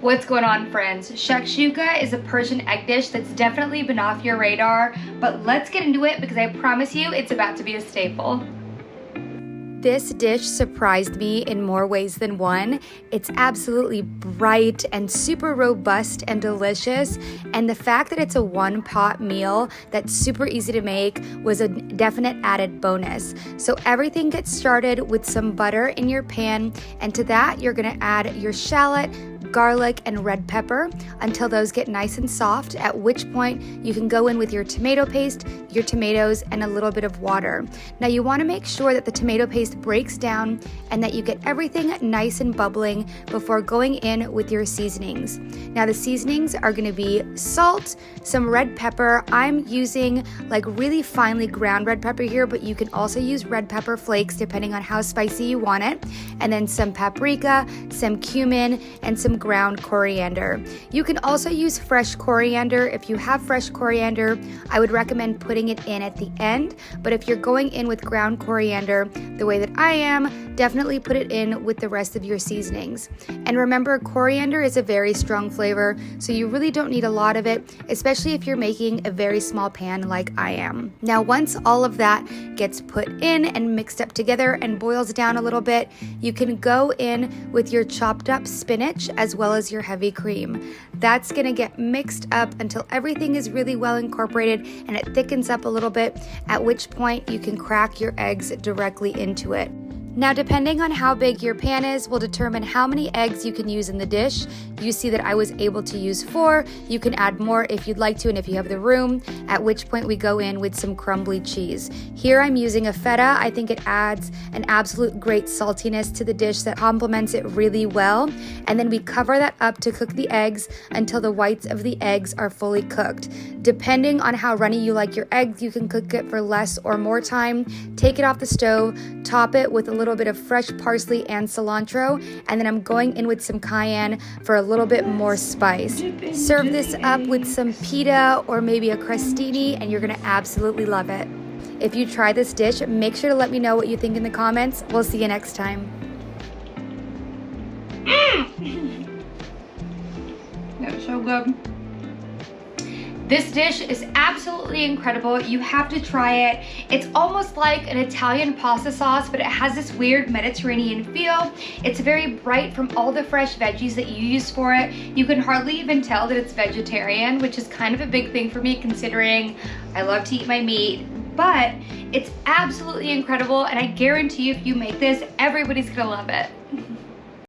What's going on, friends? Shakshuka is a Persian egg dish that's definitely been off your radar, but let's get into it because I promise you it's about to be a staple. This dish surprised me in more ways than one. It's absolutely bright and super robust and delicious, and the fact that it's a one-pot meal that's super easy to make was a definite added bonus. So everything gets started with some butter in your pan, and to that you're gonna add your shallot, garlic, and red pepper until those get nice and soft, at which point you can go in with your tomato paste, your tomatoes, and a little bit of water. Now you want to make sure that the tomato paste breaks down and that you get everything nice and bubbling before going in with your seasonings. Now the seasonings are going to be salt, some red pepper. I'm using like really finely ground red pepper here, but you can also use red pepper flakes depending on how spicy you want it, and then some paprika, some cumin, and some ground coriander. You can also use fresh coriander. If you have fresh coriander, I would recommend putting it in at the end, but if you're going in with ground coriander the way that I am, definitely put it in with the rest of your seasonings. And remember, coriander is a very strong flavor, so you really don't need a lot of it, especially if you're making a very small pan like I am. Now once all of that gets put in and mixed up together and boils down a little bit, you can go in with your chopped up spinach as well as your heavy cream. That's gonna get mixed up until everything is really well incorporated and it thickens up a little bit, at which point you can crack your eggs directly into it. Now, depending on how big your pan is will determine how many eggs you can use in the dish. You see that I was able to use 4. You can add more if you'd like to and if you have the room, at which point we go in with some crumbly cheese. Here I'm using a feta. I think it adds an absolute great saltiness to the dish that complements it really well. And then we cover that up to cook the eggs until the whites of the eggs are fully cooked. Depending on how runny you like your eggs, you can cook it for less or more time. Take it off the stove, top it with a little bit of fresh parsley and cilantro, and then I'm going in with some cayenne for a little bit more spice. Serve this up with some pita or maybe a crostini, and you're gonna absolutely love it. If you try this dish, make sure to let me know what you think in the comments. We'll see you next time. That's so good. This dish is absolutely incredible. You have to try it. It's almost like an Italian pasta sauce, but it has this weird Mediterranean feel. It's very bright from all the fresh veggies that you use for it. You can hardly even tell that it's vegetarian, which is kind of a big thing for me considering I love to eat my meat. But it's absolutely incredible, and I guarantee you if you make this, everybody's gonna love it.